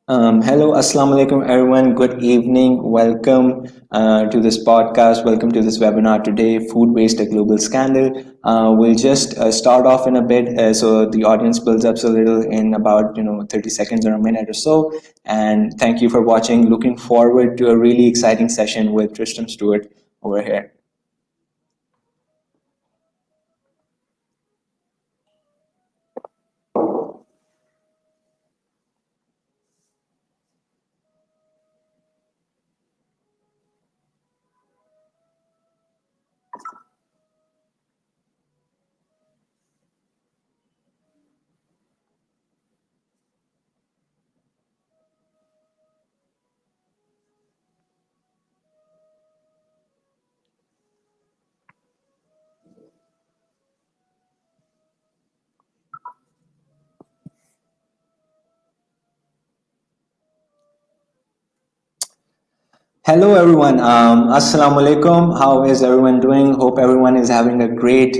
Hello, Assalamu alaikum, everyone. Good evening. Welcome to this podcast. Welcome to this webinar today, Food Waste, a Global Scandal. We'll just start off in a bit so the audience builds up a little in about 30 seconds or a minute or so. And thank you for watching. Looking forward to a really exciting session with Tristram Stuart over here. Hello everyone. Assalamu alaikum. How is everyone doing? Hope everyone is having a great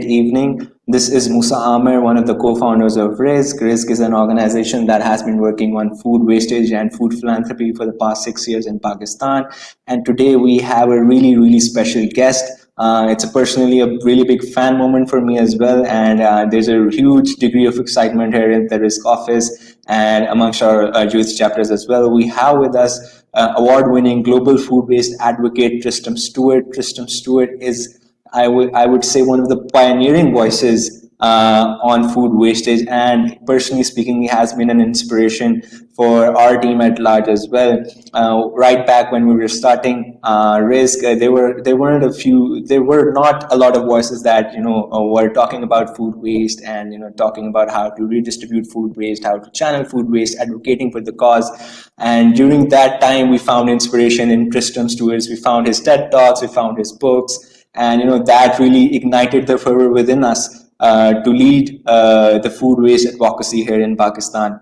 evening. This is Musa Amer, one of the co-founders of RISK. RISK is an organization that has been working on food wastage and food philanthropy for the past 6 years in Pakistan. And today we have a really special guest. It's personally a really big fan moment for me as well, and there's a huge degree of excitement here in the RISK office and amongst our youth chapters as well. We have with us award-winning global food waste advocate Tristram Stuart. Tristram Stuart is, I would say, one of the pioneering voices on food wastage, and personally speaking, he has been an inspiration for our team at large as well. Right back when we were starting Risk, there were not a lot of voices that were talking about food waste and talking about how to redistribute food waste, how to channel food waste, advocating for the cause. And during that time, we found inspiration in Tristram Stewart. We found his TED talks, we found his books, and that really ignited the fervor within us to lead the food waste advocacy here in Pakistan.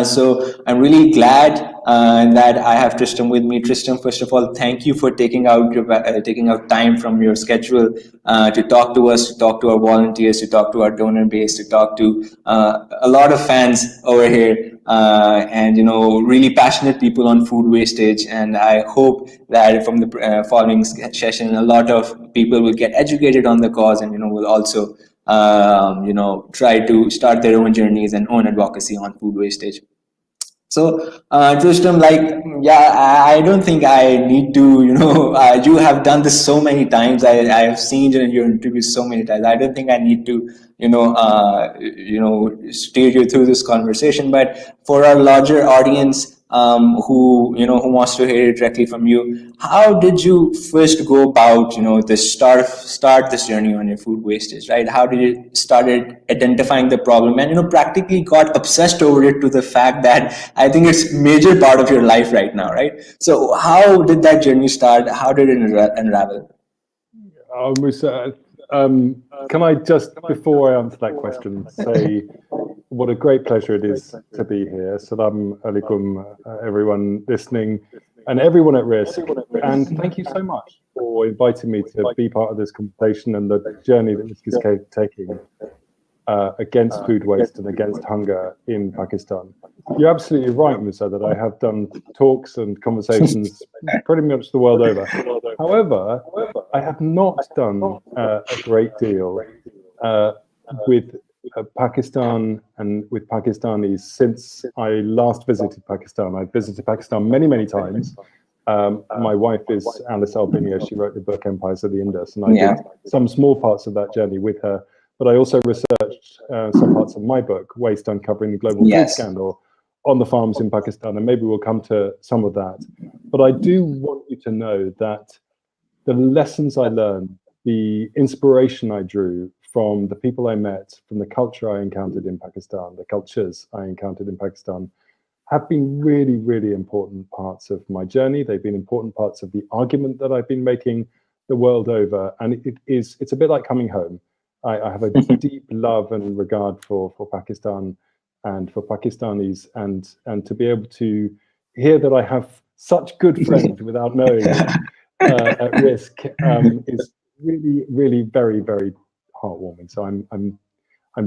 So I'm really glad that I have Tristram with me. Tristram, first of all, thank you for taking out time from your schedule to talk to us, to talk to our volunteers, to talk to our donor base, to talk to a lot of fans over here, and really passionate people on food wastage. And I hope that from the following session, a lot of people will get educated on the cause, and will also try to start their own journeys and own advocacy on food wastage. So, Tristram, yeah, I don't think I need to, you have done this so many times. I have seen your interviews so many times. I don't think I need to, steer you through this conversation. But for our larger audience, who wants to hear it directly from you, how did you first go about, this start this journey on your food wastage, right? How did you started identifying the problem and practically got obsessed over it to the fact that I think it's major part of your life right now, right? So how did that journey start? How did it unravel? Musa, can I just, before I answer that question, say what a great pleasure it is to be here. Salam alaikum, everyone listening and everyone at risk. And thank you so much for inviting me to be part of this conversation and the journey that Risk is taking against food waste and against hunger in Pakistan. You're absolutely right, Musa, that I have done talks and conversations pretty much the world over. However, I have not done a great deal with Pakistan and with Pakistanis since I last visited Pakistan. I've visited Pakistan many times. My wife is Alice Albinia. She wrote the book Empires of the Indus, and I did some small parts of that journey with her. But I also researched some parts of my book, Waste Uncovering the Global Food Scandal, on the farms in Pakistan, and maybe we'll come to some of that. But I do want you to know that the lessons I learned, the inspiration I drew from the people I met, from the culture I encountered in Pakistan, the cultures I encountered in Pakistan, have been really important parts of my journey. They've been important parts of the argument that I've been making the world over. And it's a bit like coming home. I have a deep love and regard for Pakistan and for Pakistanis, and to be able to hear that I have such good friends without knowing at risk is really very heartwarming. So I'm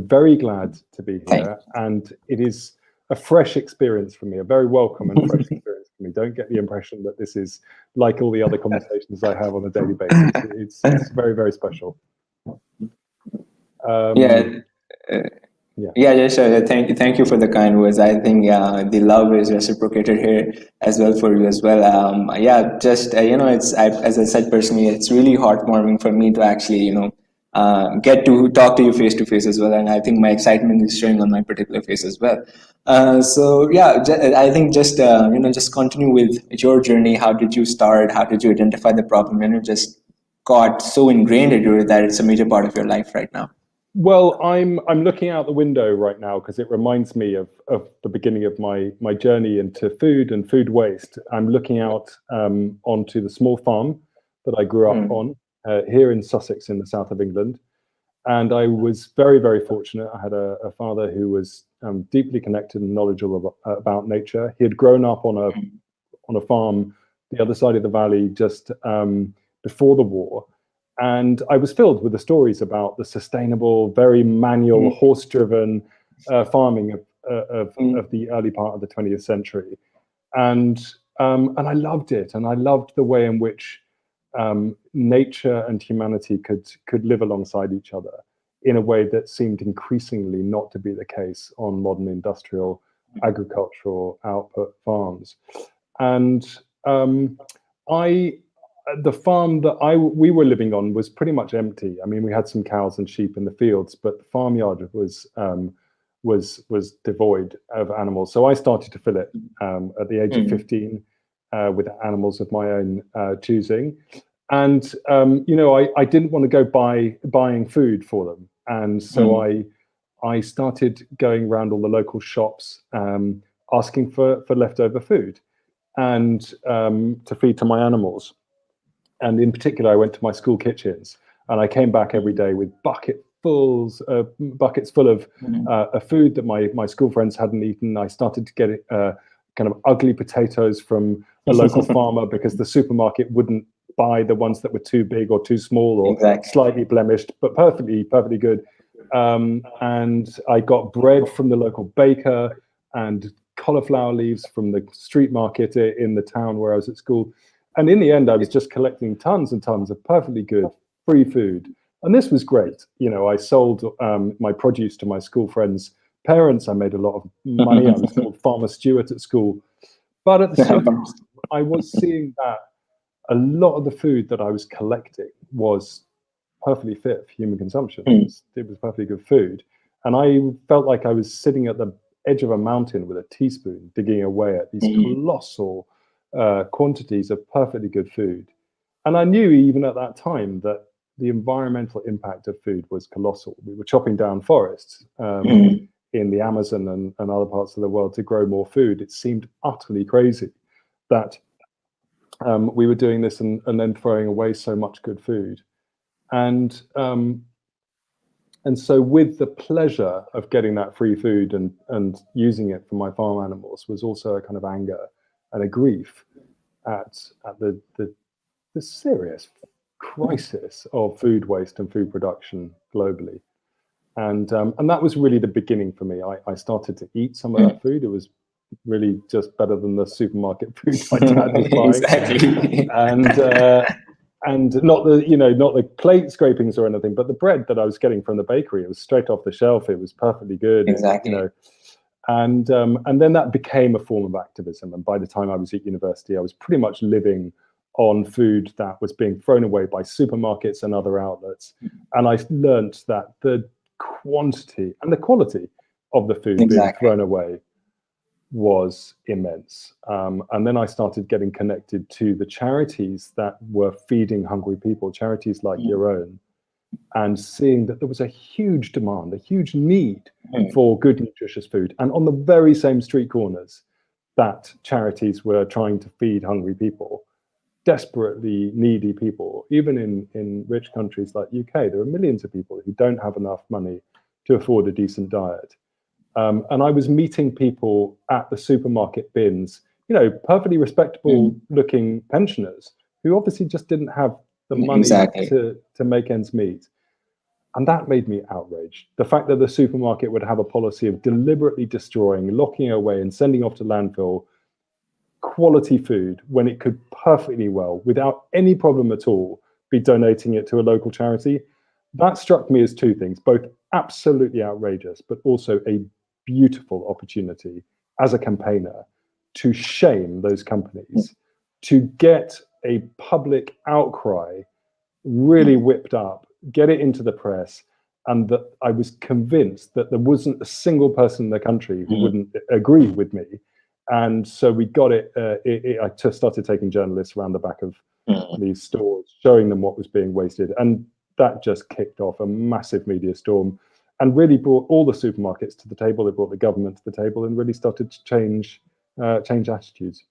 very glad to be here, and it is a fresh experience for me, a very welcome and fresh experience for me. Don't get the impression that this is like all the other conversations I have on a daily basis. It's very, very special. Yeah. Yeah, sure. Thank you for the kind words. I think the love is reciprocated here as well for you as well. Just as I said personally, it's really heartwarming for me to actually get to talk to you face to face as well, and I think my excitement is showing on my particular face as well. I think just continue with your journey. How did you start? How did you identify the problem? Just got so ingrained into it that it's a major part of your life right now. Well, I'm looking out the window right now because it reminds me of the beginning of my journey into food and food waste. I'm looking out onto the small farm that I grew up on here in Sussex in the south of England. And I was very, very fortunate. I had a father who was deeply connected and knowledgeable about nature. He had grown up on a farm the other side of the valley just before the war. And I was filled with the stories about the sustainable, very manual, horse-driven farming of the early part of the 20th century, and I loved it, and I loved the way in which nature and humanity could live alongside each other in a way that seemed increasingly not to be the case on modern industrial agricultural output farms, and the farm that we were living on was pretty much empty. I mean, we had some cows and sheep in the fields, but the farmyard was devoid of animals. So I started to fill it at the age of 15 with animals of my own choosing. And I didn't want to go buying food for them, and so I started going around all the local shops asking for leftover food and to feed to my animals. And in particular, I went to my school kitchens, and I came back every day with buckets full of food that my school friends hadn't eaten. I started to get kind of ugly potatoes from a local farmer because the supermarket wouldn't buy the ones that were too big or too small or slightly blemished, but perfectly good. And I got bread from the local baker and cauliflower leaves from the street market in the town where I was at school. And in the end, I was just collecting tons and tons of perfectly good free food. And this was great. I sold my produce to my school friends' parents. I made a lot of money. I was called Farmer Stuart at school. But at the same time, I was seeing that a lot of the food that I was collecting was perfectly fit for human consumption. It was perfectly good food. And I felt like I was sitting at the edge of a mountain with a teaspoon, digging away at these colossal quantities of perfectly good food. And I knew even at that time that the environmental impact of food was colossal. We were chopping down forests in the Amazon and other parts of the world to grow more food. It seemed utterly crazy that we were doing this and then throwing away so much good food. And so with the pleasure of getting that free food and using it for my farm animals was also a kind of anger and a grief at the serious crisis of food waste and food production globally. And that was really the beginning for me. I started to eat some of that food. It was really just better than the supermarket food my dad was buying. Exactly. And not the plate scrapings or anything, but the bread that I was getting from the bakery, it was straight off the shelf. It was perfectly good. Exactly. And then that became a form of activism. And by the time I was at university, I was pretty much living on food that was being thrown away by supermarkets and other outlets. And I learned that the quantity and the quality of the food being thrown away was immense. And then I started getting connected to the charities that were feeding hungry people, charities like your own, and seeing that there was a huge demand, a huge need for good, nutritious food. And on the very same street corners that charities were trying to feed hungry people, desperately needy people, even in rich countries like UK, there are millions of people who don't have enough money to afford a decent diet. And I was meeting people at the supermarket bins, perfectly respectable looking pensioners who obviously just didn't have the money to make ends meet. And that made me outraged. The fact that the supermarket would have a policy of deliberately destroying, locking away, and sending off to landfill quality food when it could perfectly well, without any problem at all, be donating it to a local charity. That struck me as two things, both absolutely outrageous, but also a beautiful opportunity as a campaigner to shame those companies, to get a public outcry really whipped up, get it into the press, and that I was convinced that there wasn't a single person in the country who wouldn't agree with me. And so we got it. I just started taking journalists around the back of these stores, showing them what was being wasted. And that just kicked off a massive media storm and really brought all the supermarkets to the table. It brought the government to the table and really started to change attitudes.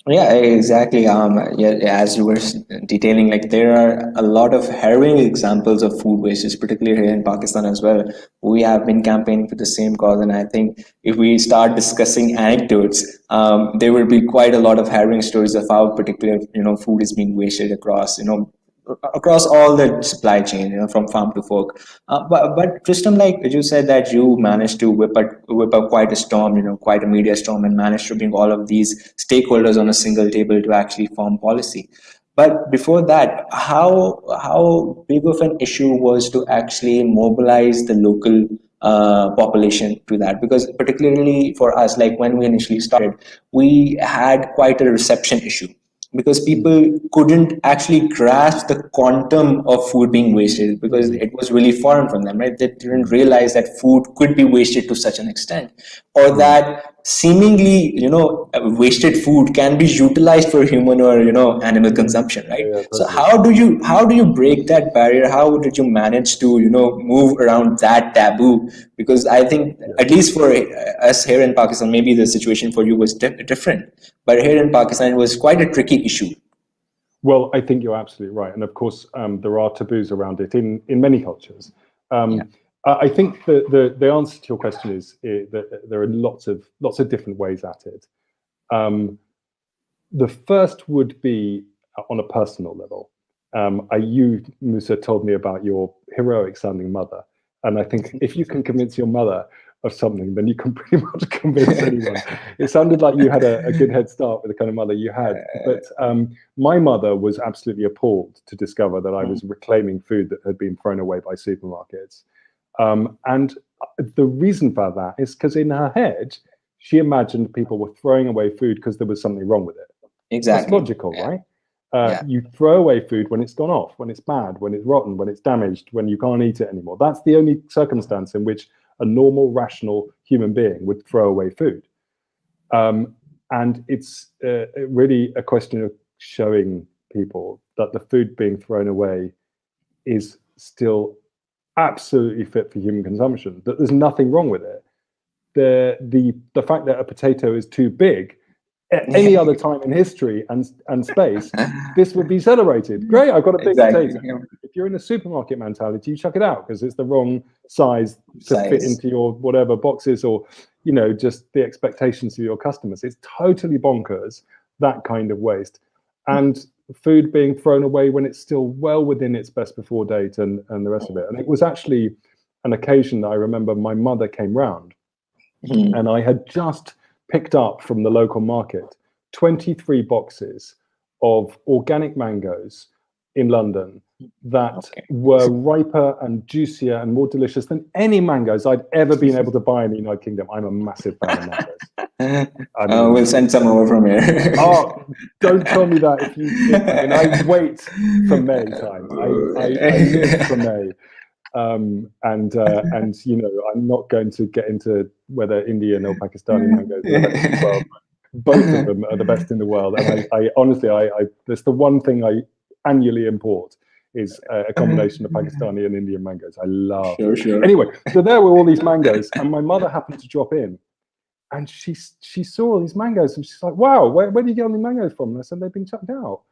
Yeah, exactly. Yeah, as you were detailing, like there are a lot of harrowing examples of food wastage, particularly here in Pakistan as well. We have been campaigning for the same cause, and I think if we start discussing anecdotes, there will be quite a lot of harrowing stories of how particular, food is being wasted across all the supply chain, from farm to fork. But Tristram, like you said, that you managed to whip up quite a storm, quite a media storm, and managed to bring all of these stakeholders on a single table to actually form policy. But before that, how big of an issue was to actually mobilize the local population to that? Because particularly for us, like when we initially started, we had quite a reception issue because people couldn't actually grasp the quantum of food being wasted because it was really foreign from them, right? They didn't realize that food could be wasted to such an extent, or that seemingly, wasted food can be utilized for human or, animal consumption, right? Yeah, So totally. how do you break that barrier? How did you manage to, move around that taboo? Because I think, at least for us here in Pakistan, maybe the situation for you was different, but here in Pakistan, it was quite a tricky issue. Well, I think you're absolutely right, and of course, there are taboos around it in many cultures. Yeah. I think the answer to your question is that there are lots of different ways at it. The first would be on a personal level. You, Musa, told me about your heroic sounding mother, and I think if you can convince your mother of something, then you can pretty much convince anyone. It sounded like you had a good head start with the kind of mother you had. But my mother was absolutely appalled to discover that I was reclaiming food that had been thrown away by supermarkets. And the reason for that is because in her head, she imagined people were throwing away food because there was something wrong with it. Exactly. That's logical, right? You throw away food when it's gone off, when it's bad, when it's rotten, when it's damaged, when you can't eat it anymore. That's the only circumstance in which a normal, rational human being would throw away food. And it's really a question of showing people that the food being thrown away is still absolutely fit for human consumption, that there's nothing wrong with it. The fact that a potato is too big at any other time in history and space, this would be celebrated. Great, I've got a big potato. If you're in a supermarket mentality, you chuck it out because it's the wrong size to fit into your whatever boxes, or just the expectations of your customers. It's totally bonkers, that kind of waste. And food being thrown away when it's still well within its best before date and the rest of it. And it was actually an occasion that I remember my mother came round and I had just picked up from the local market 23 boxes of organic mangoes in London that were riper and juicier and more delicious than any mangoes I'd ever been able to buy in the United Kingdom. I'm a massive fan of mangoes. I mean, we'll send some over from here. Oh, don't tell me that. I wait for May time. I live for May. And I'm not going to get into whether Indian or Pakistani mangoes are the best in the world. Both of them are the best in the world. And I honestly, that's the one thing I annually import is a combination of Pakistani and Indian mangoes. I love. Sure. Anyway, so there were all these mangoes, and my mother happened to drop in. And she saw all these mangoes and she's like, wow, where did you get all the mangoes from? And I said, they've been chucked out.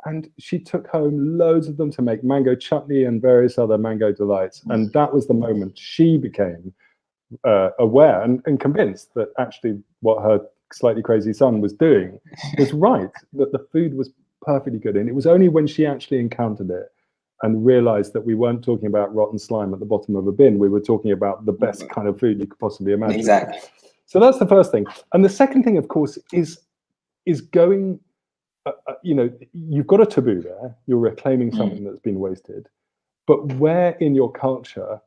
And she took home loads of them to make mango chutney and various other mango delights. And that was the moment she became aware and convinced that actually what her slightly crazy son was doing was right, that the food was perfectly good. And it was only when she actually encountered it and realized that we weren't talking about rotten slime at the bottom of a bin. We were talking about the best kind of food you could possibly imagine. Exactly. So that's the first thing. And the second thing, of course, is going, you've got a taboo there. You're reclaiming something that's been wasted. But where in your culture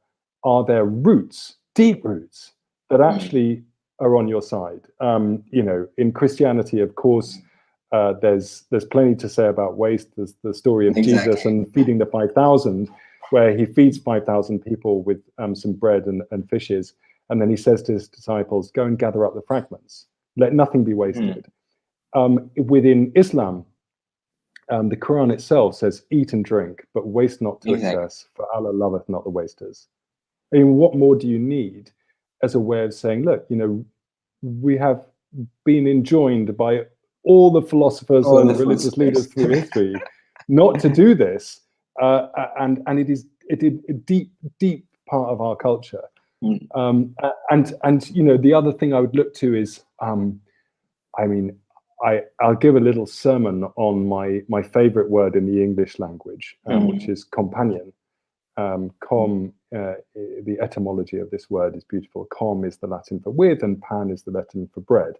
are there roots, deep roots, that actually are on your side? In Christianity, of course, there's plenty to say about waste. There's the story of Jesus and feeding the 5,000, where he feeds 5,000 people with some bread and fishes. And then he says to his disciples, go and gather up the fragments. Let nothing be wasted. Within Islam, the Quran itself says, eat and drink, but waste not to excess, for Allah loveth not the wasters. I mean, what more do you need as a way of saying, look, we have been enjoined by all the philosophers and religious leaders through history not to do this. And it is a deep, deep part of our culture. And the other thing I would look to is, I'll give a little sermon on my favorite word in the English language, which is companion. The etymology of this word is beautiful. Com is the Latin for with, and pan is the Latin for bread.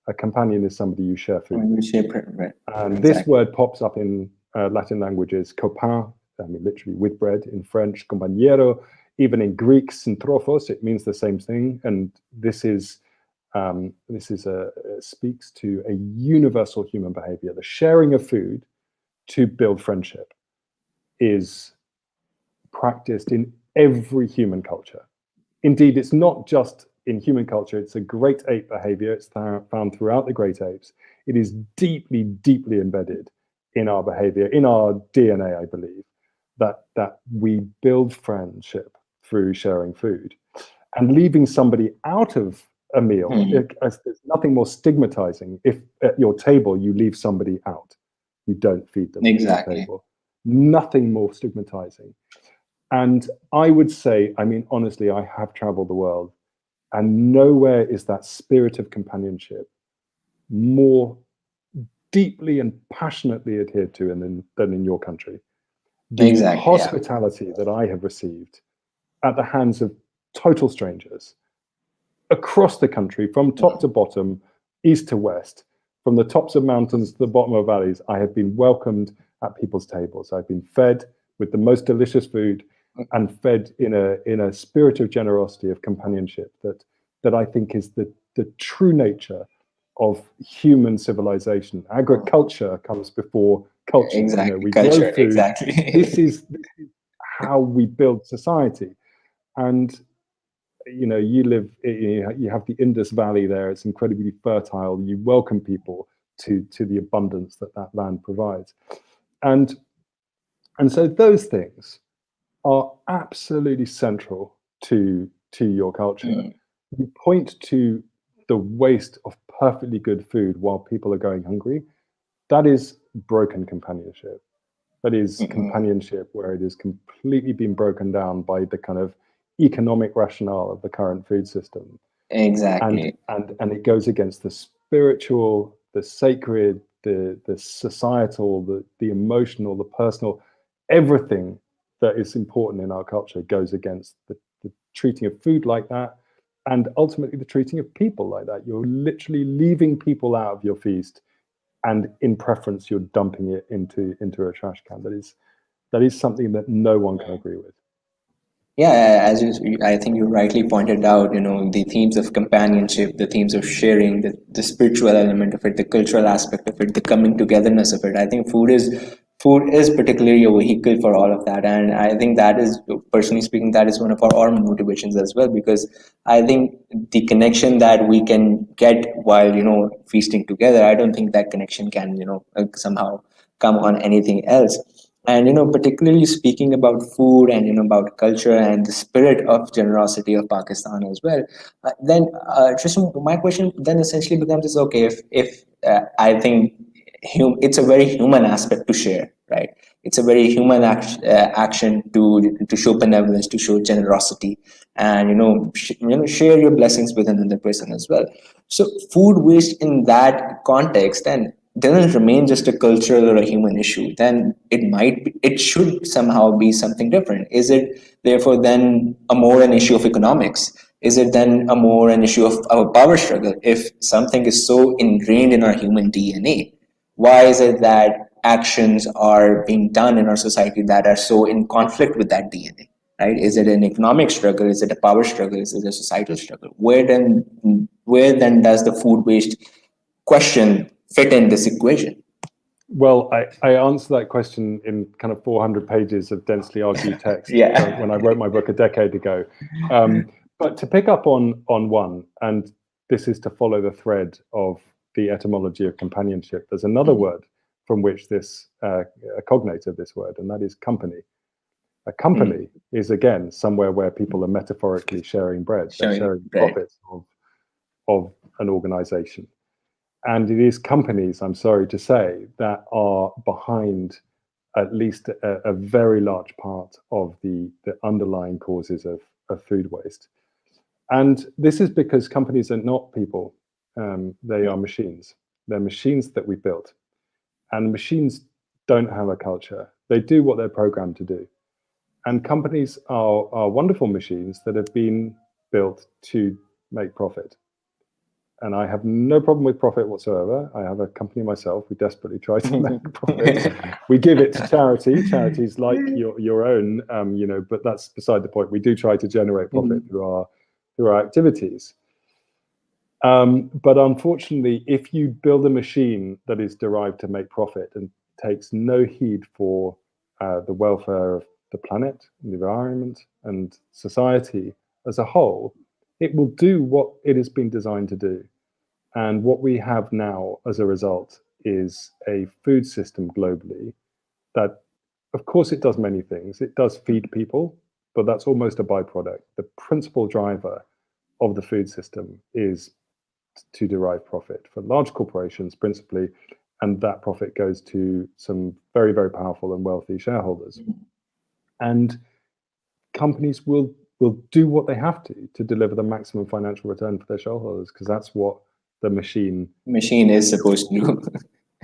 A companion is somebody you share food with. And this word pops up in Latin languages, copain, literally with bread, in French, compañero, even in Greek, syntrophos, it means the same thing. And this speaks to a universal human behavior. The sharing of food to build friendship is practiced in every human culture. Indeed, it's not just in human culture, it's a great ape behavior. It's found throughout the great apes. It is deeply, deeply embedded in our behavior, in our DNA, I believe, that we build friendship through sharing food. And leaving somebody out of a meal, there's nothing more stigmatizing if at your table you leave somebody out. You don't feed them at your table. Nothing more stigmatizing. And I would say, honestly, I have traveled the world, and nowhere is that spirit of companionship more deeply and passionately adhered to than in your country. The hospitality that I have received at the hands of total strangers across the country, from top to bottom, east to west, from the tops of mountains to the bottom of valleys, I have been welcomed at people's tables. I've been fed with the most delicious food and fed in a spirit of generosity, of companionship that I think is the true nature of human civilization. Agriculture comes before culture. We grow food. This is how we build society. And you have the Indus Valley there. It's incredibly fertile. You welcome people to the abundance that land provides. And so those things are absolutely central to your culture. You point to the waste of perfectly good food while people are going hungry. That is broken companionship. That is companionship where it has completely been broken down by the kind of economic rationale of the current food system. And it goes against the spiritual, the sacred, the societal, the emotional, the personal, everything that is important in our culture goes against the treating of food like that, and ultimately the treating of people like that. You're literally leaving people out of your feast, and in preference, you're dumping it into a trash can. That is something that no one can agree with. Yeah, I think you rightly pointed out, the themes of companionship, the themes of sharing, the spiritual element of it, the cultural aspect of it, the coming togetherness of it. I think food is particularly a vehicle for all of that, and I think that is, personally speaking, that is one of our motivations as well, because I think the connection that we can get while feasting together, I don't think that connection can somehow come on anything else. And particularly speaking about food and about culture and the spirit of generosity of Pakistan as well, then Tristram, my question then essentially becomes is, okay, if I think it's a very human aspect to share, right? It's a very human action to show benevolence, to show generosity, and share your blessings with another person as well. So food waste in that context, and doesn't remain just a cultural or a human issue, then it should somehow be something different. Is it therefore then a more an issue of economics? Is it then a more an issue of our power struggle? If something is so ingrained in our human DNA, why is it that actions are being done in our society that are so in conflict with that DNA? Right? Is it an economic struggle? Is it a power struggle? Is it a societal struggle? Where then does the food waste question fit in this equation? Well, I answer that question in kind of 400 pages of densely argued text Yeah. when I wrote my book a decade ago. But to pick up on one, and this is to follow the thread of the etymology of companionship, there's another word from which this, a cognate of this word, and that is company. A company is, again, somewhere where people are metaphorically sharing bread. They're sharing profits of an organization. And it is companies, I'm sorry to say, that are behind at least a very large part of the underlying causes of food waste. And this is because companies are not people. They are machines. They're machines that we built. And machines don't have a culture. They do what they're programmed to do. And companies are wonderful machines that have been built to make profit. And I have no problem with profit whatsoever. I have a company myself. We desperately try to make profit. We give it to charities like your own, but that's beside the point. We do try to generate profit through our activities. But unfortunately, if you build a machine that is derived to make profit and takes no heed for the welfare of the planet, the environment, and society as a whole, it will do what it has been designed to do. And what we have now as a result is a food system globally that, of course, it does many things. It does feed people, but that's almost a byproduct. The principal driver of the food system is to derive profit for large corporations principally, and that profit goes to some very, very powerful and wealthy shareholders. And companies will do what they have to deliver the maximum financial return for their shareholders, because that's what the machine is supposed to do.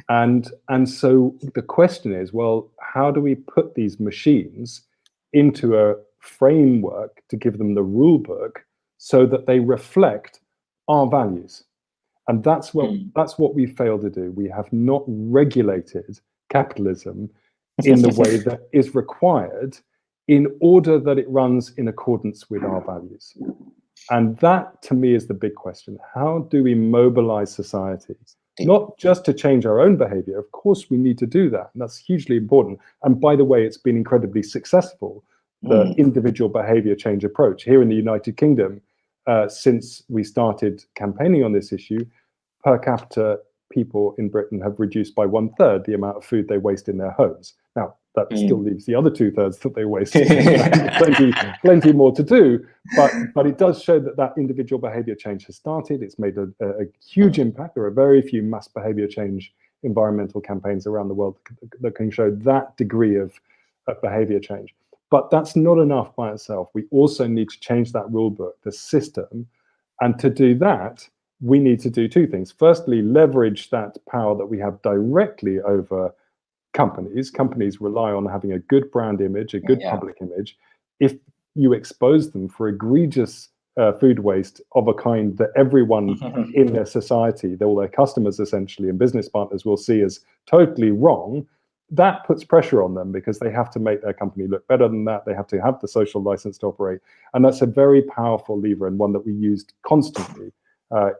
And so the question is, well, how do we put these machines into a framework to give them the rule book so that they reflect our values? And that's what we failed to do. We have not regulated capitalism in the way that is required in order that it runs in accordance with our values. And that, to me, is the big question. How do we mobilize society? Not just to change our own behavior. Of course, we need to do that. And that's hugely important. And by the way, it's been incredibly successful, the individual behavior change approach. Here in the United Kingdom, since we started campaigning on this issue, per capita people in Britain have reduced by 1/3 the amount of food they waste in their homes. Now, that still leaves the other 2/3 that they waste. plenty more to do, but it does show that individual behavior change has started. It's made a huge impact. There are very few mass behavior change environmental campaigns around the world that can show that degree of behavior change. But that's not enough by itself. We also need to change that rule book, the system, and to do that, we need to do two things. Firstly, leverage that power that we have directly over companies. Companies rely on having a good brand image, a good public image. If you expose them for egregious food waste of a kind that everyone in their society, all their customers essentially and business partners will see as totally wrong, that puts pressure on them because they have to make their company look better than that. They have to have the social license to operate. And that's a very powerful lever and one that we used constantly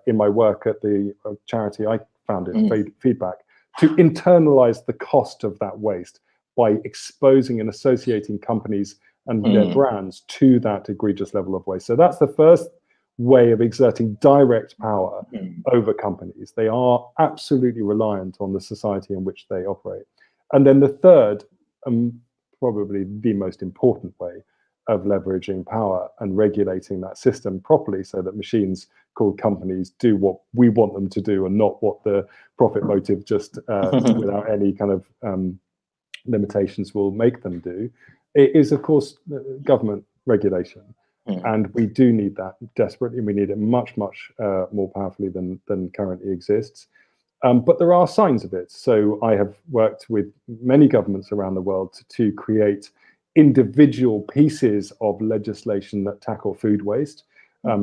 in my work at the charity I founded, Feedback, to internalize the cost of that waste by exposing and associating companies and their brands to that egregious level of waste. So that's the first way of exerting direct power over companies. They are absolutely reliant on the society in which they operate. And then the third, probably the most important way of leveraging power and regulating that system properly so that machines called companies do what we want them to do and not what the profit motive just without any kind of limitations will make them do, it is, of course, government regulation. And we do need that desperately. We need it much, much more powerfully than currently exists. But there are signs of it. So I have worked with many governments around the world to create individual pieces of legislation that tackle food waste.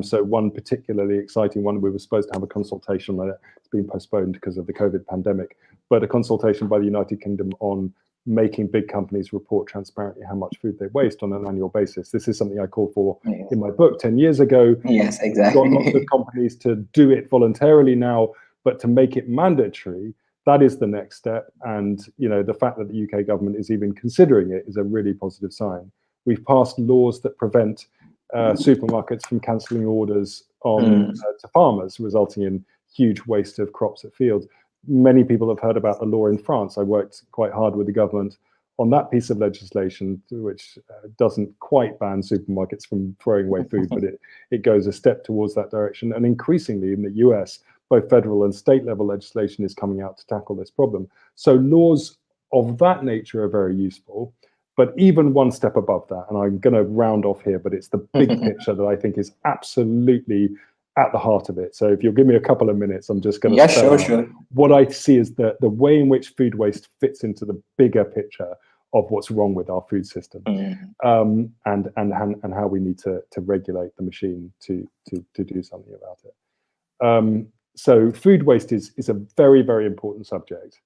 So one particularly exciting one, we were supposed to have a consultation on it. It's been postponed because of the COVID pandemic, but a consultation by the United Kingdom on making big companies report transparently how much food they waste on an annual basis. This is something I called for in my book 10 years ago. Yes, exactly. Got lots of companies to do it voluntarily now, but to make it mandatory, that is the next step. And the fact that the UK government is even considering it is a really positive sign. We've passed laws that prevent supermarkets from cancelling orders on to farmers, resulting in huge waste of crops at fields. Many people have heard about the law in France. I worked quite hard with the government on that piece of legislation, which doesn't quite ban supermarkets from throwing away food, but it goes a step towards that direction. And increasingly in the US, both federal and state level legislation is coming out to tackle this problem. So laws of that nature are very useful. But even one step above that, and I'm going to round off here, but it's the big picture that I think is absolutely at the heart of it. So if you'll give me a couple of minutes, I'm just going to sure. What I see is the way in which food waste fits into the bigger picture of what's wrong with our food system, and how we need to regulate the machine to do something about it. So food waste is a very, very important subject.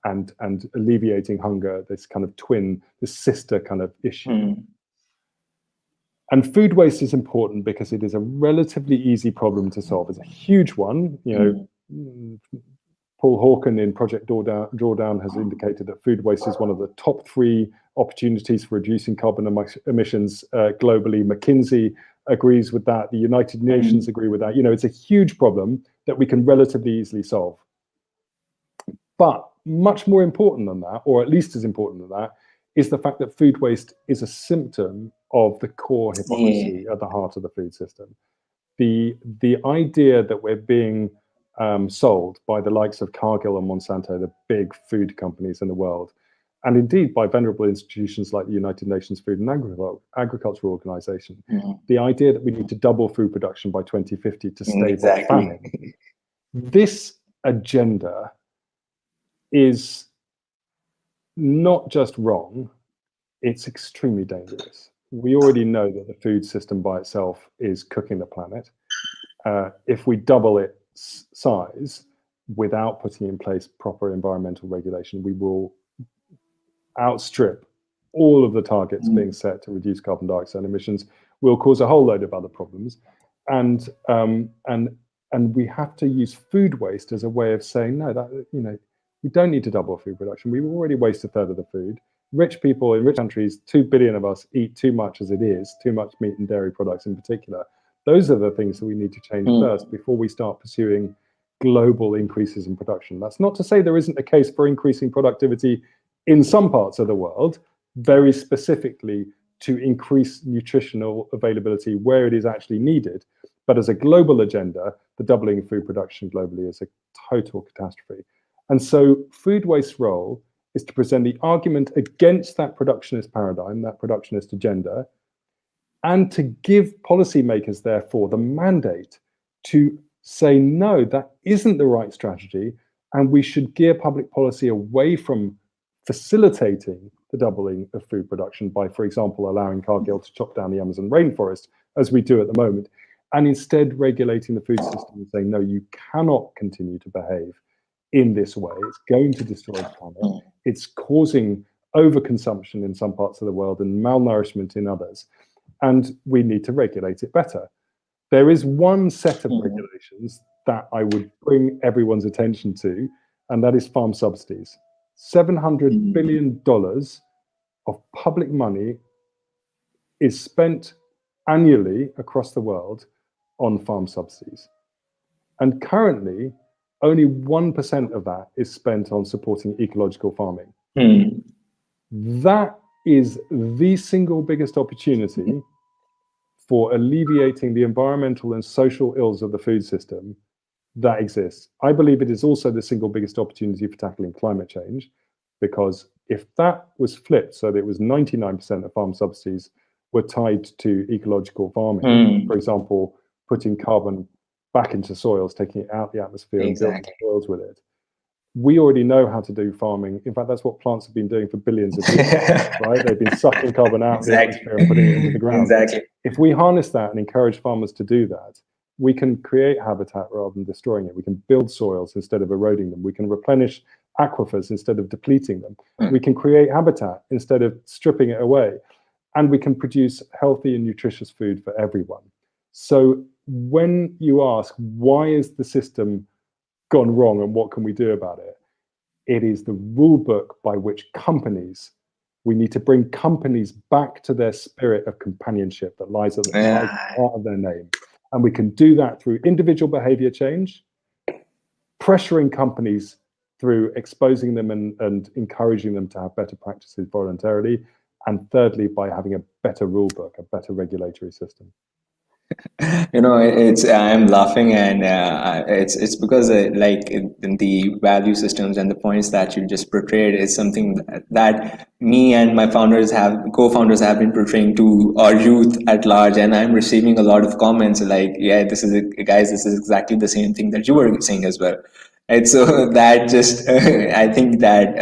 And alleviating hunger, this kind of this sister kind of issue. And food waste is important because it is a relatively easy problem to solve. It's a huge one. Paul Hawken in Project Drawdown has indicated that food waste is one of the top 3 opportunities for reducing carbon emissions globally. McKinsey agrees with that. The United Nations agree with that. It's a huge problem that we can relatively easily solve. But much more important than that, or at least as important than that, is the fact that food waste is a symptom of the core hypocrisy at the heart of the food system. The idea that we're being sold by the likes of Cargill and Monsanto, the big food companies in the world, and indeed by venerable institutions like the United Nations Food and Agricultural Organization, the idea that we need to double food production by 2050 to stave off famine. This agenda is not just wrong, it's extremely dangerous. We already know that the food system by itself is cooking the planet. If we double its size without putting in place proper environmental regulation, we will outstrip all of the targets being set to reduce carbon dioxide emissions. We'll cause a whole load of other problems. And we have to use food waste as a way of saying, no, we don't need to double food production. We already waste a third of the food. Rich people in rich countries, 2 billion of us, eat too much as it is, too much meat and dairy products in particular. Those are the things that we need to change first before we start pursuing global increases in production. That's not to say there isn't a case for increasing productivity in some parts of the world, very specifically to increase nutritional availability where it is actually needed. But as a global agenda, the doubling of food production globally is a total catastrophe. And so food waste's role is to present the argument against that productionist paradigm, that productionist agenda, and to give policymakers, therefore, the mandate to say, no, that isn't the right strategy, and we should gear public policy away from facilitating the doubling of food production by, for example, allowing Cargill to chop down the Amazon rainforest, as we do at the moment, and instead regulating the food system and saying, no, you cannot continue to behave in this way. It's going to destroy the planet. It's causing overconsumption in some parts of the world and malnourishment in others. And we need to regulate it better. There is one set of regulations that I would bring everyone's attention to, and that is farm subsidies. $700 billion of public money is spent annually across the world on farm subsidies. And currently, only 1% of that is spent on supporting ecological farming. That is the single biggest opportunity for alleviating the environmental and social ills of the food system that exists. I believe it is also the single biggest opportunity for tackling climate change, because if that was flipped so that it was 99% of farm subsidies were tied to ecological farming, for example, putting carbon back into soils, taking it out the atmosphere and building Exactly. soils with it. We already know how to do farming. In fact, that's what plants have been doing for billions of years, right? They've been sucking carbon out of the atmosphere and putting it into the ground. Exactly. If we harness that and encourage farmers to do that, we can create habitat rather than destroying it. We can build soils instead of eroding them. We can replenish aquifers instead of depleting them. We can create habitat instead of stripping it away. And we can produce healthy and nutritious food for everyone. So when you ask, why is the system gone wrong and what can we do about it? It is the rule book by which companies, we need to bring companies back to their spirit of companionship that lies at the heart of their name. And we can do that through individual behavior change, pressuring companies through exposing them and encouraging them to have better practices voluntarily, and thirdly, by having a better rule book, a better regulatory system. I'm laughing, and it's because like in the value systems and the points that you just portrayed is something that me and my co-founders have been portraying to our youth at large, and I'm receiving a lot of comments like, yeah, this is it, guys, this is exactly the same thing that you were saying as well. And so that just, I think that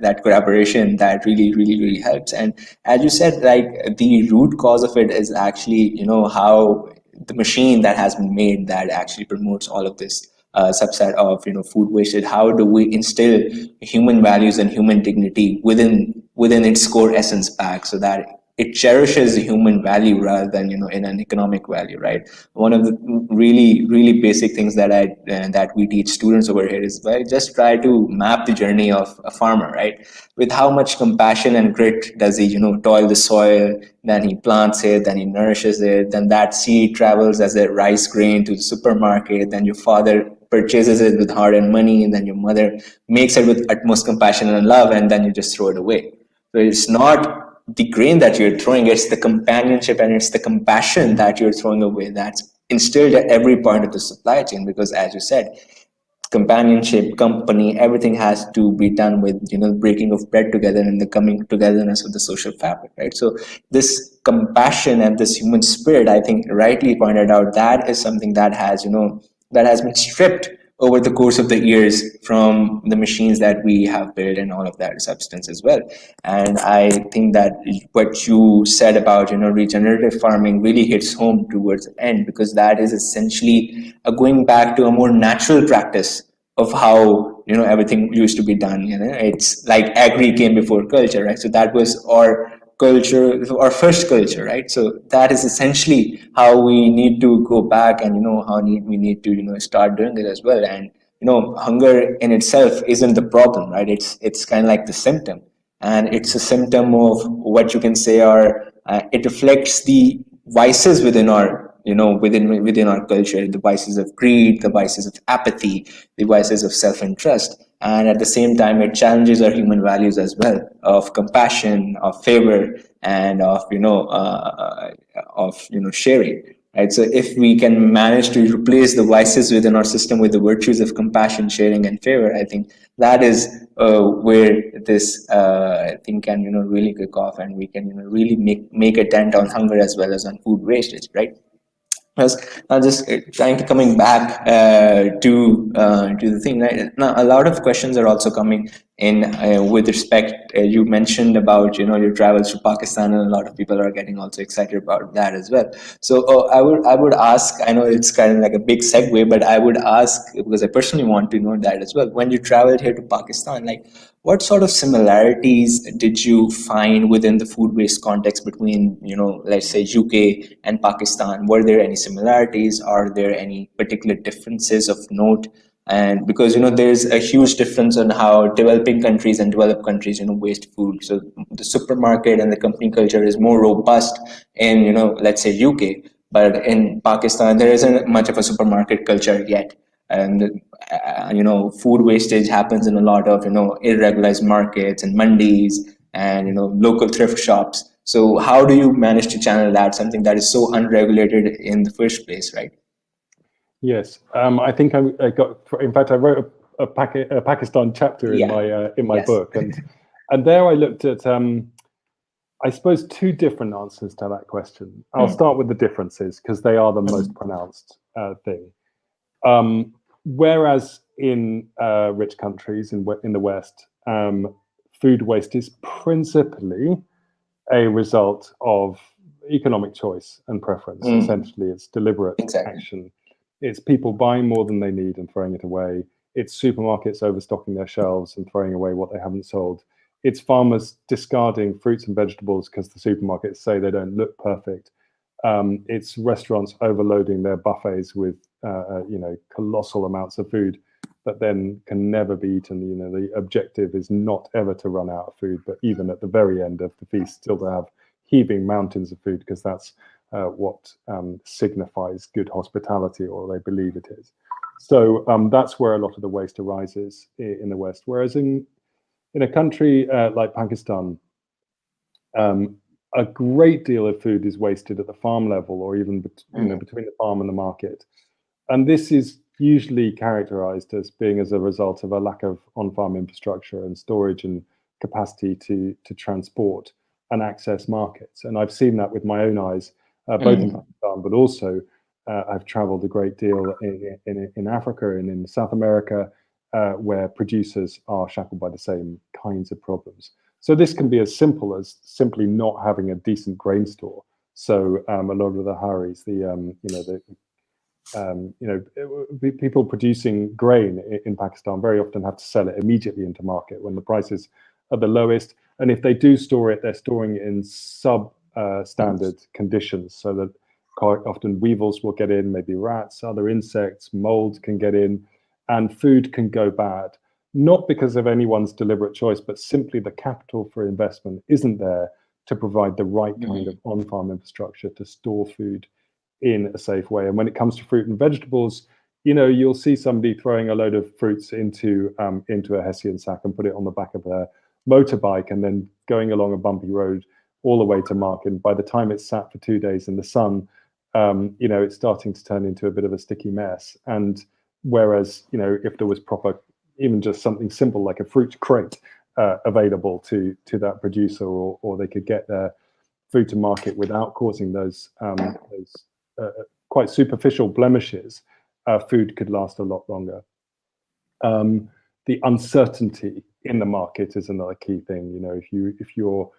that collaboration that really helps. And as you said, like the root cause of it is actually, how the machine that has been made that actually promotes all of this subset of, food wastage. How do we instill human values and human dignity within its core essence back, so that it cherishes the human value rather than in an economic value, right? One of the really basic things that we teach students over here is, well, just try to map the journey of a farmer, right? With how much compassion and grit does he toil the soil, then he plants it, then he nourishes it, then that seed travels as a rice grain to the supermarket, then your father purchases it with hard-earned money, and then your mother makes it with utmost compassion and love, and then you just throw it away. So it's not the grain that you're throwing, it's the companionship and it's the compassion that you're throwing away that's instilled at every part of the supply chain. Because as you said, companionship, company, everything has to be done with breaking of bread together and the coming togetherness of the social fabric, right? So this compassion and this human spirit, I think rightly pointed out, that is something that has been stripped over the course of the years from the machines that we have built and all of that substance as well. And I think that what you said about regenerative farming really hits home towards the end, because that is essentially going back to a more natural practice of how everything used to be done. It's like agri came before culture, right? So that was our culture, our first culture, right? So that is essentially how we need to go back, and we need to start doing it as well. And hunger in itself isn't the problem, right? It's kind of like the symptom, and it's a symptom of what you can say are it reflects the vices within our within our culture, the vices of greed, the vices of apathy, the vices of self-interest. And at the same time, it challenges our human values as well, of compassion, of favor, and of sharing, right? So if we can manage to replace the vices within our system with the virtues of compassion, sharing, and favor, I think that is where this thing can really kick off, and we can really make a dent on hunger as well as on food wastage, right? Because now just trying to coming back to the thing, right? Now a lot of questions are also coming in with respect. You mentioned about your travels to Pakistan, and a lot of people are getting also excited about that as well. So I would ask. I know it's kind of like a big segue, but I would ask, because I personally want to know that as well. When you traveled here to Pakistan, like, what sort of similarities did you find within the food waste context between, let's say UK and Pakistan? Were there any similarities? Are there any particular differences of note? And because there's a huge difference on how developing countries and developed countries waste food. So the supermarket and the company culture is more robust in let's say UK, but in Pakistan there isn't much of a supermarket culture yet. And food wastage happens in a lot of irregularized markets and mandis and local thrift shops. So how do you manage to channel that, something that is so unregulated in the first place, right? Yes, I think I got. In fact, I wrote a Pakistan chapter in my Yes. book, and there I looked at I suppose two different answers to that question. I'll start with the differences because they are the most pronounced. thing. Whereas in rich countries in the West, food waste is principally a result of economic choice and preference. Essentially, it's deliberate action. It's people buying more than they need and throwing it away. It's supermarkets overstocking their shelves and throwing away what they haven't sold. It's farmers discarding fruits and vegetables because the supermarkets say they don't look perfect. It's restaurants overloading their buffets with colossal amounts of food that then can never be eaten. The objective is not ever to run out of food, but even at the very end of the feast, still to have heaving mountains of food, because that's what signifies good hospitality, or they believe it is. So that's where a lot of the waste arises in the West. Whereas in a country like Pakistan, a great deal of food is wasted at the farm level, or even between the farm and the market. And this is usually characterized as being as a result of a lack of on-farm infrastructure and storage and capacity to transport and access markets. And I've seen that with my own eyes, both in Pakistan, but also I've traveled a great deal in Africa and in South America, where producers are shackled by the same kinds of problems. So this can be as simple as simply not having a decent grain store. So a lot of the haris, people producing grain in Pakistan very often have to sell it immediately into market when the prices are the lowest. And if they do store it, they're storing it in substandard conditions, so that quite often weevils will get in, maybe rats, other insects, mold can get in, and food can go bad. Not because of anyone's deliberate choice, but simply the capital for investment isn't there to provide the right kind of on-farm infrastructure to store food in a safe way. And when it comes to fruit and vegetables, you'll see somebody throwing a load of fruits into a Hessian sack and put it on the back of their motorbike, and then going along a bumpy road all the way to market. And by the time it's sat for 2 days in the sun, it's starting to turn into a bit of a sticky mess. And whereas, if there was proper, even just something simple like a fruit crate available to that producer, or they could get their food to market without causing those quite superficial blemishes, food could last a lot longer. The uncertainty in the market is another key thing. If you've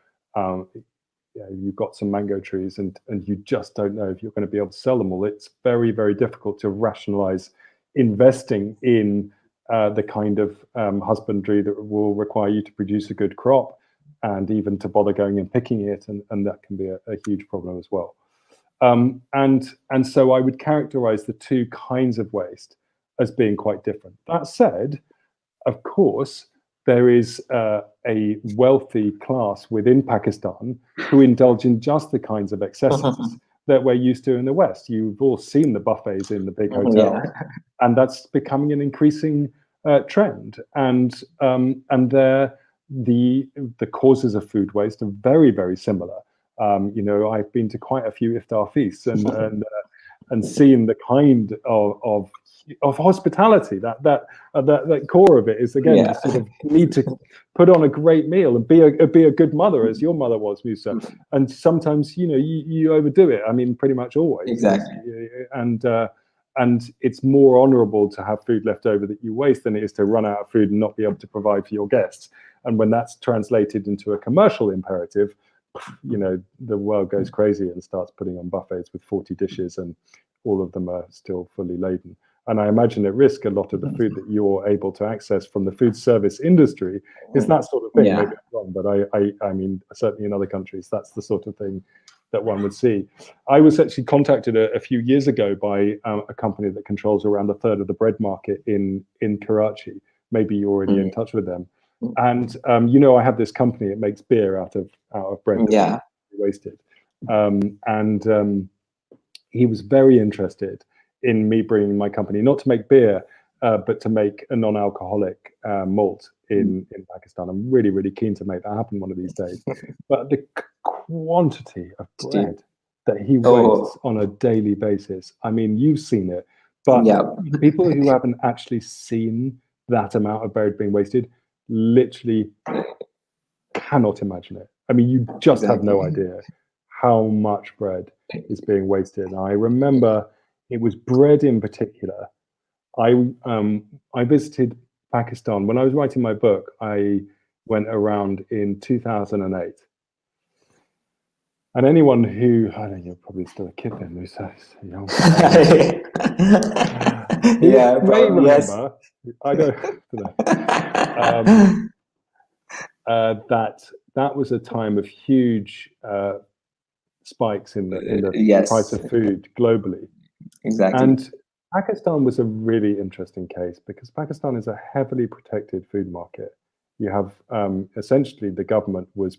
got some mango trees and you just don't know if you're going to be able to sell them all, it's very, very difficult to rationalize investing in the kind of husbandry that will require you to produce a good crop, and even to bother going and picking it, and that can be a huge problem as well. And so I would characterize the two kinds of waste as being quite different. That said, of course, there is a wealthy class within Pakistan who indulge in just the kinds of excesses that we're used to in the West. You've all seen the buffets in the big hotels, and that's becoming an increasing trend. And the causes of food waste are very, very similar. I've been to quite a few iftar feasts and seen the kind of hospitality that core of it is, again, the sort of need to put on a great meal and be a good mother, as your mother was, Musa. And sometimes you overdo it. I mean, pretty much always. Exactly. And it's more honourable to have food left over that you waste than it is to run out of food and not be able to provide for your guests. And when that's translated into a commercial imperative, the world goes crazy and starts putting on buffets with 40 dishes, and all of them are still fully laden. And I imagine at risk, a lot of the food that you're able to access from the food service industry is that sort of thing. Yeah. Maybe I'm wrong, but I mean, certainly in other countries, that's the sort of thing that one would see. I was actually contacted a few years ago by a company that controls around a third of the bread market in Karachi. Maybe you're already in touch with them. And I have this company. It makes beer out of bread that's wasted. He was very interested in me bringing my company, not to make beer, but to make a non-alcoholic malt in Pakistan. I'm really, really keen to make that happen one of these days. But the quantity of bread that he wastes on a daily basis, I mean, you've seen it, but people who haven't actually seen that amount of bread being wasted literally cannot imagine it. I mean, you just have no idea how much bread is being wasted. And I remember it was bread in particular. I visited Pakistan when I was writing my book. I went around in 2008. And anyone who, I know you're probably still a kid then, Musa, young. Yeah, may probably, yes. remember, I don't know, that was a time of huge spikes in the Yes, price of food globally. exactly. And Pakistan was a really interesting case because Pakistan is a heavily protected food market. You have essentially the government was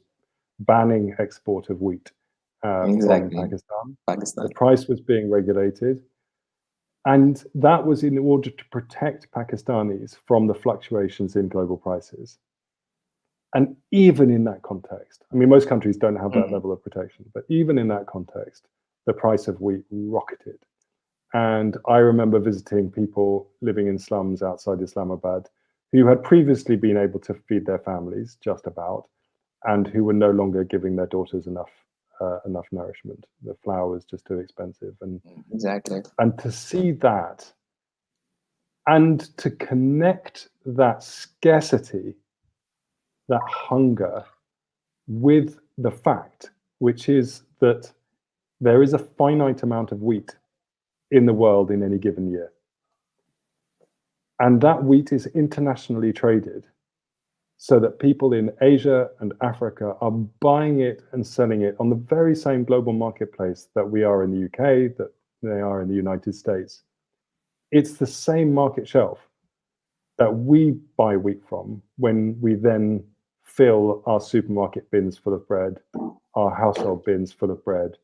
banning export of wheat from Exactly. Pakistan. Pakistan. The price was being regulated. And that was in order to protect Pakistanis from the fluctuations in global prices. And even in that context, I mean, most countries don't have that level of protection, but even in that context, the price of wheat rocketed. And I remember visiting people living in slums outside Islamabad who had previously been able to feed their families just about, and who were no longer giving their daughters enough nourishment. The flour was just too expensive, and exactly. And to see that, and to connect that scarcity, that hunger, with the fact, which is that there is a finite amount of wheat in the world in any given year. And that wheat is internationally traded so that people in Asia and Africa are buying it and selling it on the very same global marketplace that we are in the UK, that they are in the United States. It's the same market shelf that we buy wheat from when we then fill our supermarket bins full of bread, our household bins full of bread,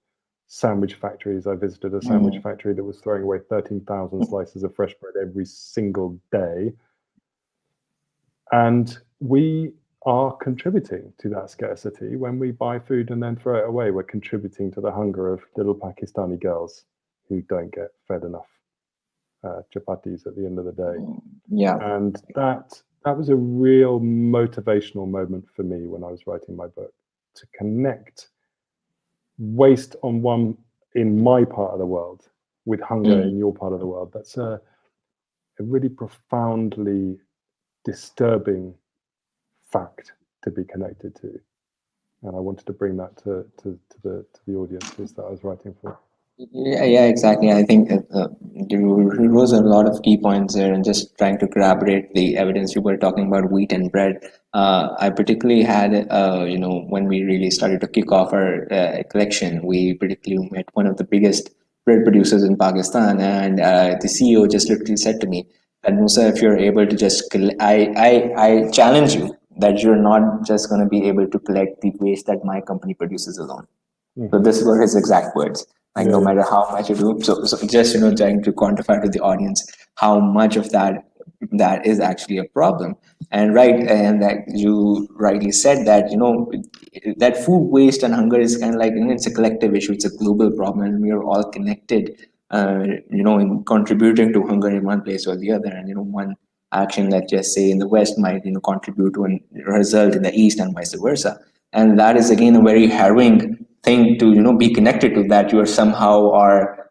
sandwich factories. I visited a sandwich factory that was throwing away 13,000 slices of fresh bread every single day. And we are contributing to that scarcity when we buy food and then throw it away. We're contributing to the hunger of little Pakistani girls who don't get fed enough chapatis at the end of the day. Yeah. And that was a real motivational moment for me when I was writing my book, to connect waste in my part of the world with hunger in your part of the world. That's a really profoundly disturbing fact to be connected to. And I wanted to bring that to the audiences that I was writing for. Yeah, exactly. I think you rose a lot of key points there, and just trying to corroborate the evidence you were talking about wheat and bread. I particularly had, when we really started to kick off our collection, we particularly met one of the biggest bread producers in Pakistan, and the CEO just literally said to me that, Musa, if you're able to just, I challenge you that you're not just going to be able to collect the waste that my company produces alone. So this were his exact words. Like, no matter how much you do, so just trying to quantify to the audience how much of that is actually a problem. And right, and that you rightly said that that food waste and hunger is kind of like, it's a collective issue, it's a global problem, and we are all connected. In contributing to hunger in one place or the other, and one action that, just say, in the West might contribute to a result in the East, and vice versa. And that is again a very harrowing thing to be connected to, that you are somehow are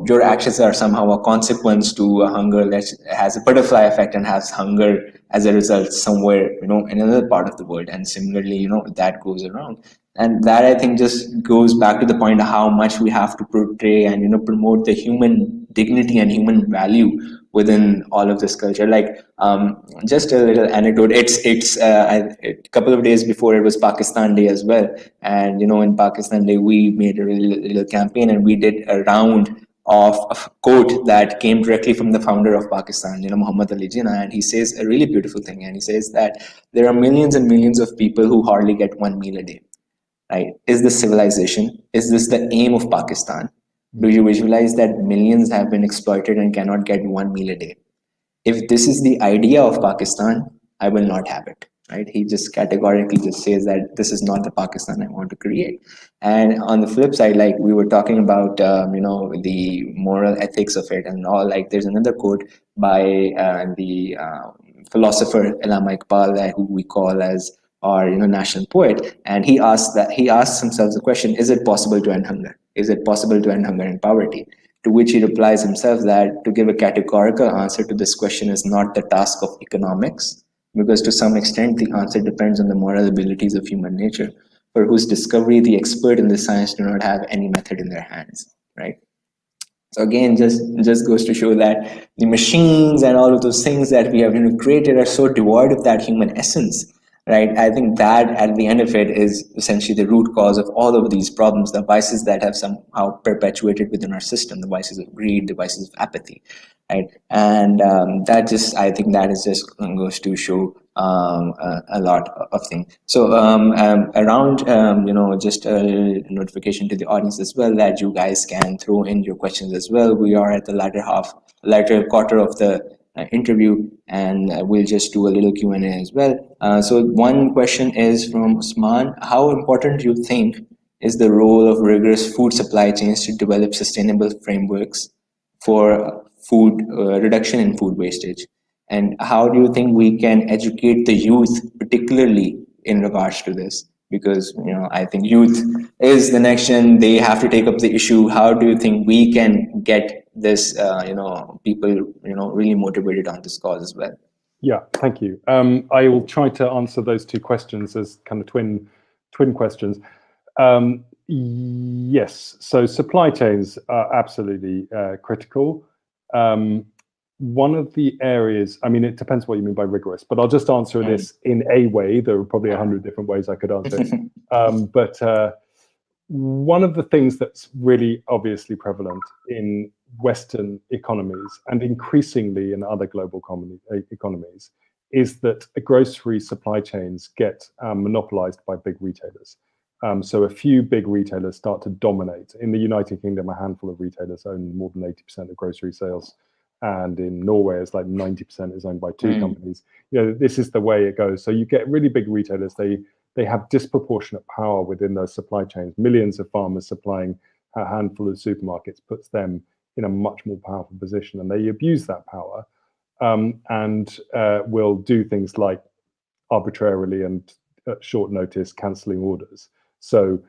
your actions are somehow a consequence to a hunger that has a butterfly effect and has hunger as a result somewhere in another part of the world. And similarly that goes around, and that, I think, just goes back to the point of how much we have to portray and promote the human dignity and human value within all of this culture. Like, just a little anecdote. It's a couple of days before, it was Pakistan Day as well, and in Pakistan Day we made a little campaign, and we did a round of a quote that came directly from the founder of Pakistan, Muhammad Ali Jinnah, and he says a really beautiful thing, and he says that there are millions and millions of people who hardly get one meal a day. Right? Is this civilization? Is this the aim of Pakistan? Do you visualize that millions have been exploited and cannot get one meal a day? If this is the idea of Pakistan, I will not have it. Right? He just categorically just says that this is not the Pakistan I want to create. And on the flip side, like we were talking about, the moral ethics of it and all. Like, there's another quote by the philosopher Allama Iqbal, who we call as our national poet, and he asks himself the question: is it possible to end hunger? Is it possible to end hunger and poverty? To which he replies himself that to give a categorical answer to this question is not the task of economics, because to some extent the answer depends on the moral abilities of human nature, for whose discovery the expert in the science do not have any method in their hands, right? So again, just goes to show that the machines and all of those things that we have created are so devoid of that human essence, right? I think that at the end of it is essentially the root cause of all of these problems, the vices that have somehow perpetuated within our system, the vices of greed, the vices of apathy, right? And that just, I think that is just goes to show a lot of things. So around, just a notification to the audience as well that you guys can throw in your questions as well. We are at the latter quarter of the interview, and we'll just do a little Q&A as well. So one question is from Usman: how important do you think is the role of rigorous food supply chains to develop sustainable frameworks for food reduction in food wastage? And how do you think we can educate the youth, particularly in regards to this? Because I think youth is the next gen; they have to take up the issue. How do you think we can get this, people, really motivated on this cause as well? Yeah, thank you. I will try to answer those two questions as kind of twin questions. Yes, so supply chains are absolutely critical. One of the areas, I mean, it depends what you mean by rigorous, but I'll just answer this in a way. There are probably 100 different ways I could answer it. But one of the things that's really obviously prevalent in Western economies and increasingly in other global economies is that grocery supply chains get monopolized by big retailers. So a few big retailers start to dominate. In the United Kingdom, a handful of retailers own more than 80% of grocery sales. And in Norway, it's like 90% is owned by two companies. This is the way it goes. So you get really big retailers. They have disproportionate power within those supply chains. Millions of farmers supplying a handful of supermarkets puts them in a much more powerful position, and they abuse that power and will do things like arbitrarily and at short notice cancelling orders. So,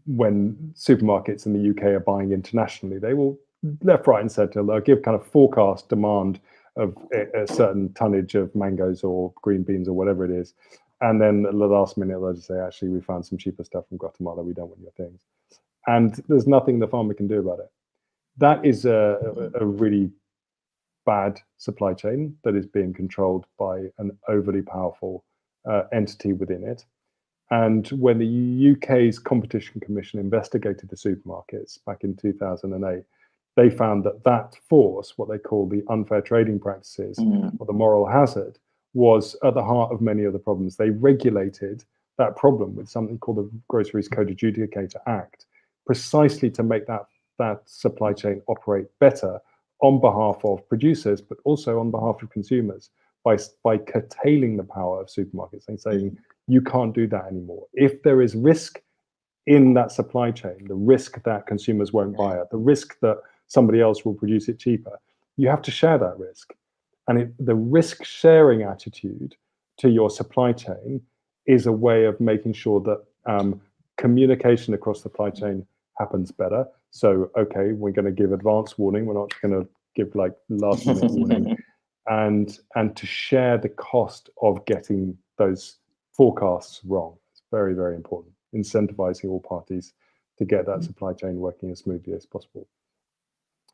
when supermarkets in the UK are buying internationally, they will left, right, and centre. They'll give kind of forecast demand of a certain tonnage of mangoes or green beans or whatever it is, and then at the last minute they'll just say, actually, we found some cheaper stuff from Guatemala. We don't want your things, and there's nothing the farmer can do about it. That is a really bad supply chain that is being controlled by an overly powerful entity within it. And when the UK's Competition Commission investigated the supermarkets back in 2008, they found that force, what they call the unfair trading practices or the moral hazard, was at the heart of many of the problems. They regulated that problem with something called the Groceries Code Adjudicator Act, precisely to make that supply chain operate better on behalf of producers, but also on behalf of consumers, by curtailing the power of supermarkets and saying, you can't do that anymore. If there is risk in that supply chain, the risk that consumers won't buy it, the risk that somebody else will produce it cheaper, you have to share that risk. And the risk sharing attitude to your supply chain is a way of making sure that communication across the supply chain happens better. So, okay, we're going to give advance warning. We're not going to give like last minute warning, and to share the cost of getting those forecasts wrong. It's very, very important. Incentivizing all parties to get that supply chain working as smoothly as possible.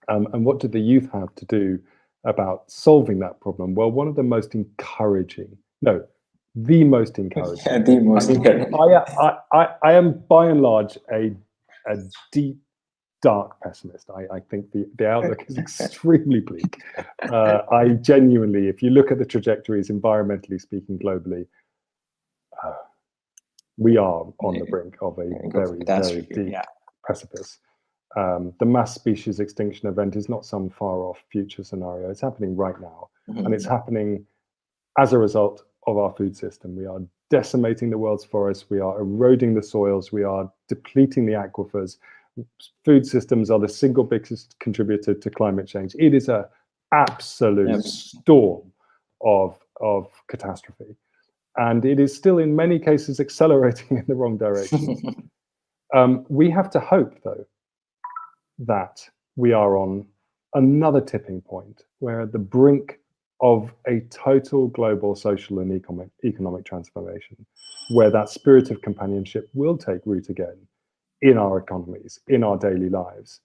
And what do the youth have to do about solving that problem? Well, one of the most encouraging, no, the most encouraging. Yeah, the most encouraging. I am by and large a deep, dark pessimist. I think the outlook is extremely bleak. I genuinely, if you look at the trajectories, environmentally speaking, globally, we are on the brink of a very, very deep precipice. The mass species extinction event is not some far off future scenario. It's happening right now. And it's happening as a result of our food system. We are decimating the world's forests. We are eroding the soils. We are depleting the aquifers. Food systems are the single biggest contributor to climate change. It is an absolute storm of catastrophe. And it is still in many cases accelerating in the wrong direction. We have to hope, though, that we are on another tipping point. We're at the brink of a total global social and economic transformation, where that spirit of companionship will take root again in our economies, in our daily lives.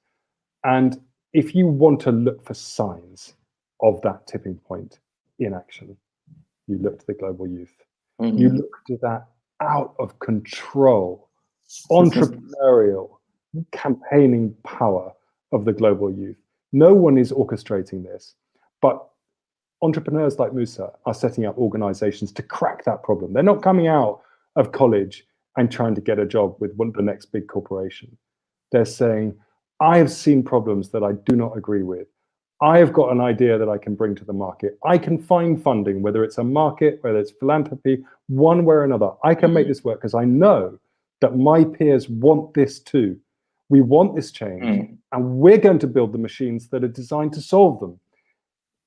And if you want to look for signs of that tipping point in action, you look to the global youth. Mm-hmm. You look to that out of control, entrepreneurial, campaigning power of the global youth. No one is orchestrating this, but entrepreneurs like Musa are setting up organizations to crack that problem. They're not coming out of college and trying to get a job with the next big corporation. They're saying, I have seen problems that I do not agree with. I have got an idea that I can bring to the market. I can find funding, whether it's a market, whether it's philanthropy, one way or another. I can make this work because I know that my peers want this too. We want this change, and we're going to build the machines that are designed to solve them.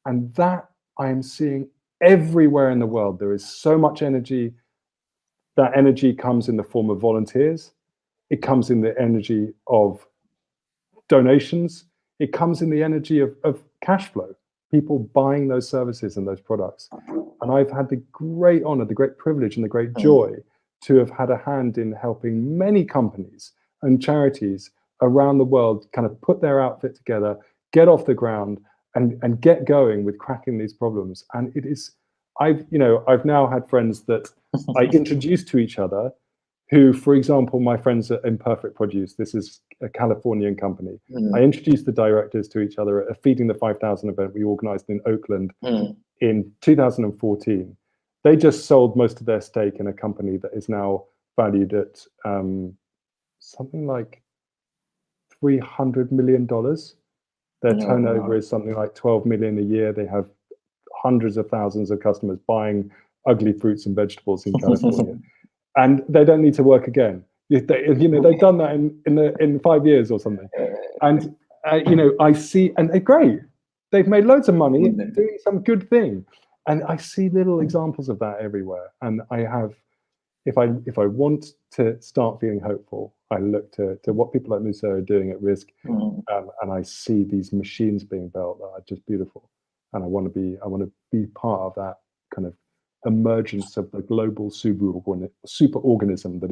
And that I am seeing everywhere in the world. There is so much energy. That energy comes in the form of volunteers. It comes in the energy of donations. It comes in the energy of cash flow, people buying those services and those products. And I've had the great honor, the great privilege, and the great joy to have had a hand in helping many companies and charities around the world kind of put their outfit together, get off the ground, and get going with cracking these problems. And it is, I've now had friends that I introduced to each other who, for example, my friends at Imperfect Produce, this is a Californian company. I introduced the directors to each other at a Feeding the 5,000 event we organized in Oakland in 2014. They just sold most of their stake in a company that is now valued at something like $300 million. Their turnover is something like 12 million a year. They have hundreds of thousands of customers buying ugly fruits and vegetables in California. And they don't need to work again. They've done that in 5 years or something. And I see, and they're great. They've made loads of money doing some good thing. And I see little examples of that everywhere. And I have, if I want to start feeling hopeful, I look to what people like Musa are doing at Risk, and I see these machines being built that are just beautiful. And I want to be part of that kind of emergence of the global super organism that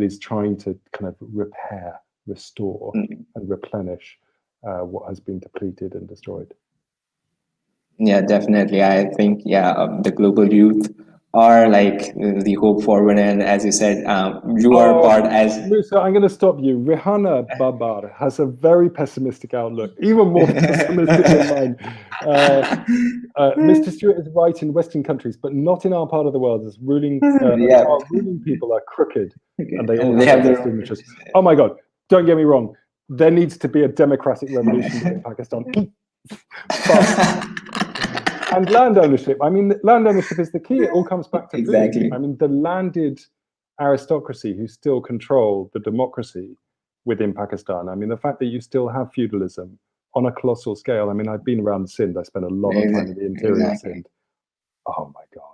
is trying to kind of repair, restore, and replenish what has been depleted and destroyed. Yeah, definitely. I think the global youth are like the hope forward, and as you said, you are part as. Musa, I'm going to stop you. Rihanna Babar has a very pessimistic outlook, even more pessimistic than mine. Mr. Stuart is right in Western countries, but not in our part of the world. As our ruling people are crooked, and they all have their best interests. Oh my God! Don't get me wrong. There needs to be a democratic revolution in Pakistan. And land ownership. I mean, land ownership is the key. It all comes back to food. I mean, the landed aristocracy who still control the democracy within Pakistan. I mean, the fact that you still have feudalism on a colossal scale. I mean, I've been around Sindh. I spent a lot of time in the interior of Sindh. Oh my God.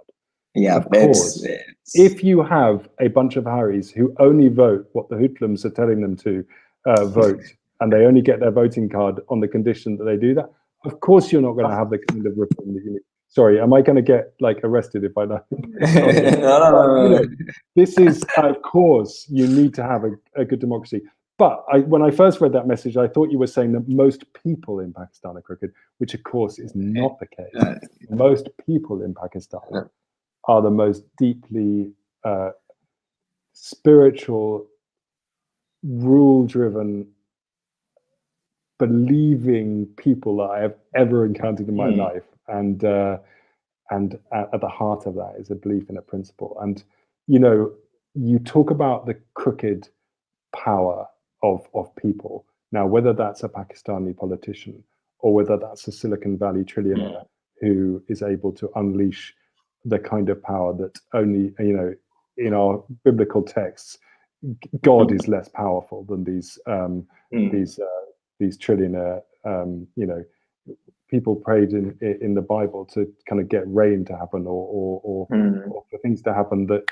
Yeah, of course. If you have a bunch of Harrys who only vote what the hoodlums are telling them to vote, and they only get their voting card on the condition that they do that, of course you're not going to have the kind of reform that you need. Sorry, am I going to get like arrested if I don't? No. This is, of course, you need to have a good democracy. But when I first read that message, I thought you were saying that most people in Pakistan are crooked, which of course is not the case. Most people in Pakistan are the most deeply spiritual, rule-driven, believing people that I have ever encountered in my life, and at the heart of that is a belief in a principle. And you talk about the crooked power of people. Now, whether that's a Pakistani politician or whether that's a Silicon Valley trillionaire who is able to unleash the kind of power that only in our biblical texts, God is less powerful than these trillionaire, people prayed in the Bible to kind of get rain to happen or for things to happen that,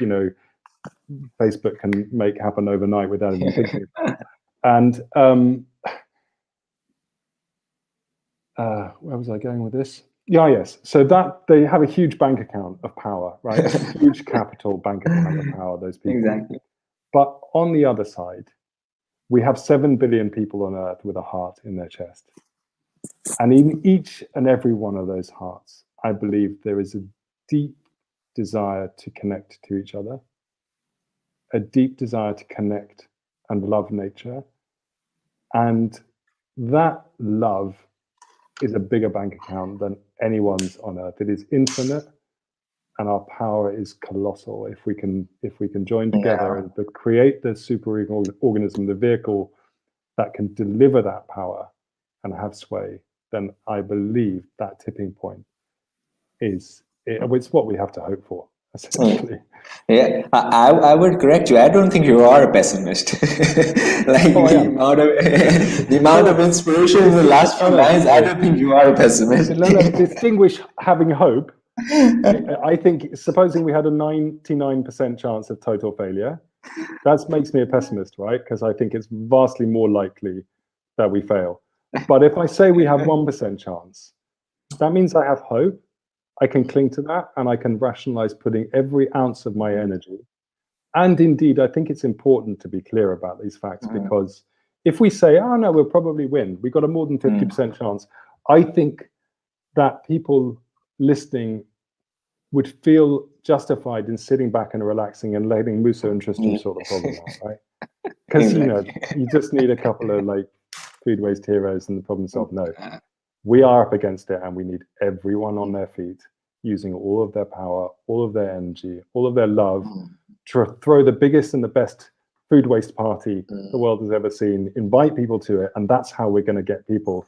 Facebook can make happen overnight without even thinking about it. And where was I going with this? Yeah, yes. So that they have a huge bank account of power, right? A huge capital bank account of power, those people. Exactly. But on the other side, we have 7 billion people on Earth with a heart in their chest. And in each and every one of those hearts, I believe there is a deep desire to connect to each other, a deep desire to connect and love nature. And that love is a bigger bank account than anyone's on Earth. It is infinite, and our power is colossal. If we can join together and create the super organism, the vehicle that can deliver that power and have sway, then I believe that tipping point it's what we have to hope for, essentially. Yeah, I would correct you. I don't think you are a pessimist. Like the amount of inspiration in the last few lines, I don't think you are a pessimist. Distinguish having hope. I think, supposing we had a 99% chance of total failure, that makes me a pessimist, right? Because I think it's vastly more likely that we fail. But if I say we have 1% chance, that means I have hope. I can cling to that, and I can rationalize putting every ounce of my energy. And indeed, I think it's important to be clear about these facts, because if we say, oh no, we'll probably win, we've got a more than 50% chance, I think that people listening would feel justified in sitting back and relaxing and letting Musa and Tristram sort the problem out, right? Because you just need a couple of like food waste heroes and the problem solved. No, we are up against it, and we need everyone on their feet, using all of their power, all of their energy, all of their love, to throw the biggest and the best food waste party the world has ever seen, invite people to it. And that's how we're going to get people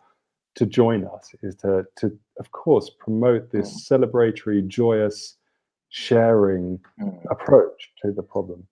to join us, is to of course, promote this celebratory, joyous, sharing approach to the problem.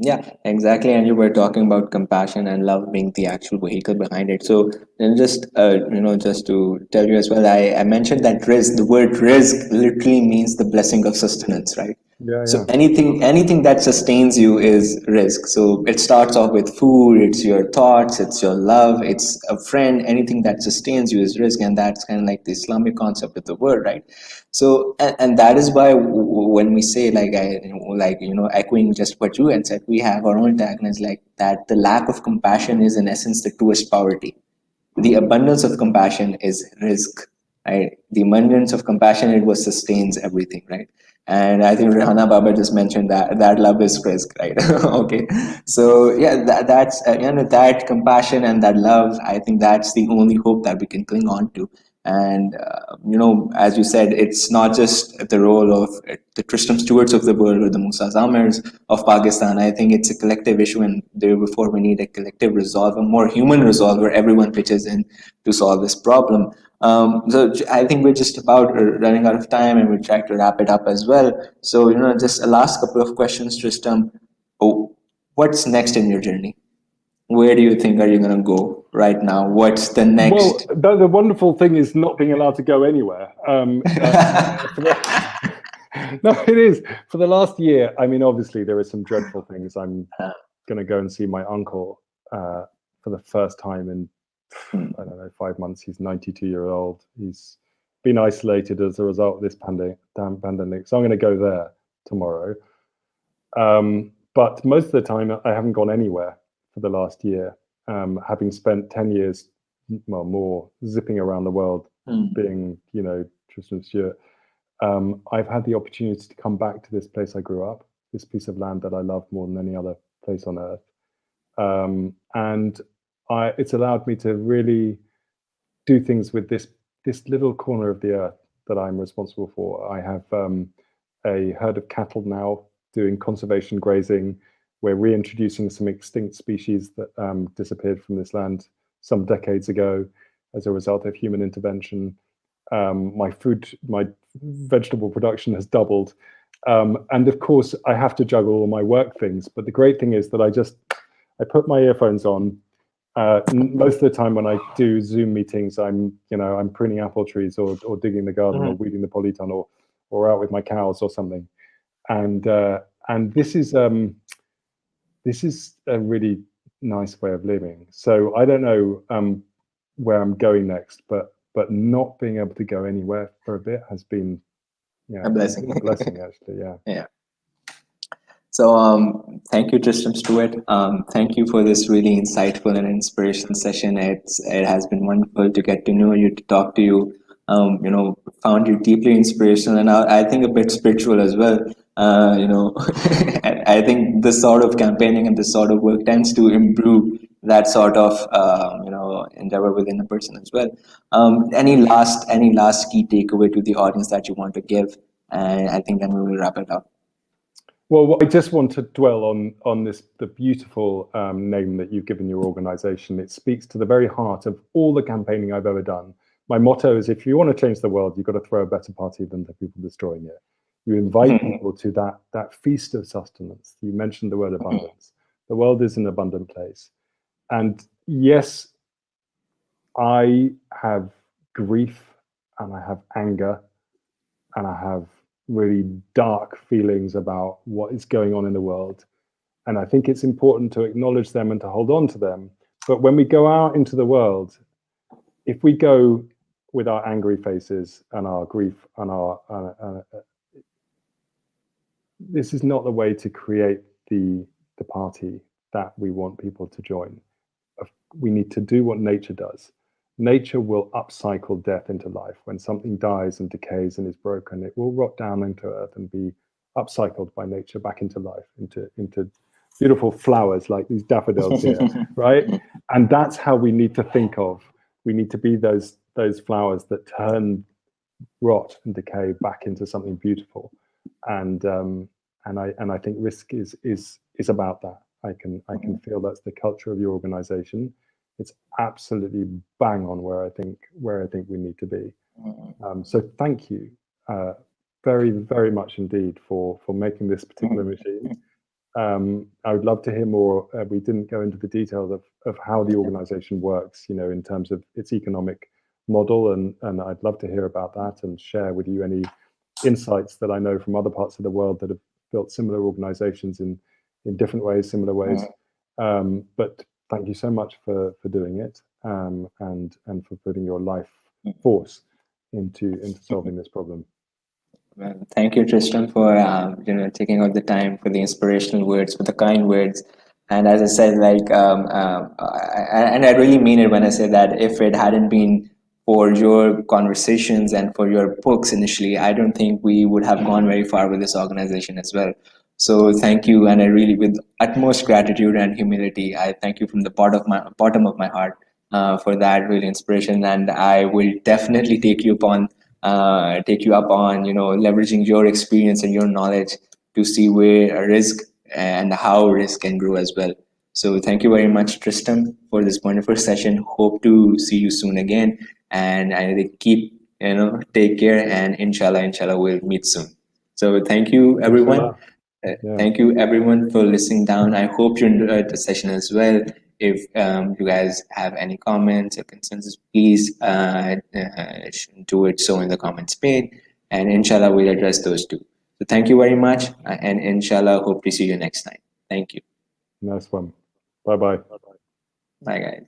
Yeah, exactly. And you were talking about compassion and love being the actual vehicle behind it. So, and just just to tell you as well, I mentioned that risk. The word risk literally means the blessing of sustenance, right? So anything that sustains you is risk. So it starts off with food, it's your thoughts, it's your love, it's a friend. Anything that sustains you is risk, and that's kind of like the Islamic concept of the word, right? So and that is why when we say echoing just what you had said, we have our own tagline like that: the lack of compassion is in essence the truest poverty. The abundance of compassion is risk, right? The abundance of compassion, it was sustains everything, right? And I think Rihanna Baba just mentioned that love is risk, right? Okay, so yeah, that's that compassion and that love. I think that's the only hope that we can cling on to. And as you said, it's not just the role of the Tristram Stuarts of the world or the Musa Zamers of Pakistan. I think it's a collective issue, and therefore we need a collective resolve, a more human resolve, where everyone pitches in to solve this problem. So I think we're just about running out of time, and we're trying to wrap it up as well. So just a last couple of questions, Tristram. Oh, what's next in your journey? Where do you think are you going to go right now? What's the next? Well, the wonderful thing is not being allowed to go anywhere. No, it is. For the last year, I mean, obviously there are some dreadful things. I'm going to go and see my uncle for the first time in, I don't know, 5 months. He's 92-year old. He's been isolated as a result of this pandemic. So I'm going to go there tomorrow. But most of the time, I haven't gone anywhere for the last year, having spent 10 years, well, more, zipping around the world, being, Tristram Stuart. I've had the opportunity to come back to this place I grew up, this piece of land that I love more than any other place on earth. And it's allowed me to really do things with this little corner of the earth that I'm responsible for. I have a herd of cattle now doing conservation grazing. We're reintroducing some extinct species that disappeared from this land some decades ago as a result of human intervention. My vegetable production has doubled. And of course, I have to juggle all my work things. But the great thing is that I put my earphones on. Most of the time when I do Zoom meetings, I'm pruning apple trees or digging the garden or weeding the polytunnel or out with my cows or something. And and this is a really nice way of living. So I don't know where I'm going next, but not being able to go anywhere for a bit has been A blessing. a blessing actually. Yeah. So thank you, Tristram Stuart. Thank you for this really insightful and inspirational session. It has been wonderful to get to know you, to talk to you. Found you deeply inspirational, and I think a bit spiritual as well. I think this sort of campaigning and this sort of work tends to improve that sort of endeavor within a person as well. Any last key takeaway to the audience that you want to give? And I think then we will wrap it up. Well, I just want to dwell on the beautiful name that you've given your organization. It speaks to the very heart of all the campaigning I've ever done. My motto is, if you want to change the world, you've got to throw a better party than the people destroying it. You invite people to that feast of sustenance. You mentioned the word abundance. The world is an abundant place. And yes, I have grief and I have anger and I have really dark feelings about what is going on in the world. And I think it's important to acknowledge them and to hold on to them. But when we go out into the world, if we go with our angry faces and our grief and this is not the way to create the party that we want people to join. We need to do what nature does. Nature will upcycle death into life. When something dies and decays and is broken, it will rot down into earth and be upcycled by nature back into life, into beautiful flowers like these daffodils here, right? And that's how we need to think of. We need to be those flowers that turn rot and decay back into something beautiful. And I think risk is about that. I can feel that's the culture of your organization. It's absolutely bang on where I think we need to be. So thank you very, very much indeed for making this particular machine. I would love to hear more. We didn't go into the details of how the organization works, in terms of its economic model, and I'd love to hear about that and share with you any insights that I know from other parts of the world that have built similar organizations in different ways, similar ways. But thank you so much for doing it, and for putting your life force into solving this problem. Well, thank you, Tristram, for taking out the time, for the inspirational words, for the kind words. And as I said, and I really mean it when I say that if it hadn't been for your conversations and for your books initially, I don't think we would have gone very far with this organization as well. So thank you, and I really, with utmost gratitude and humility, I thank you from the bottom of my heart for that really inspiration. And I will definitely take you up on leveraging your experience and your knowledge to see where risk and how risk can grow as well. So thank you very much, Tristram, for this wonderful session. Hope to see you soon again, and I keep take care, and inshallah we'll meet soon. So thank you, everyone. Thank you, everyone, for listening down. I hope you enjoyed the session as well. If you guys have any comments or concerns, please do it so in the comments page, and inshallah we'll address those too. So thank you very much, and inshallah hope to see you next time. Thank you. Nice one. Bye-bye. Bye, guys.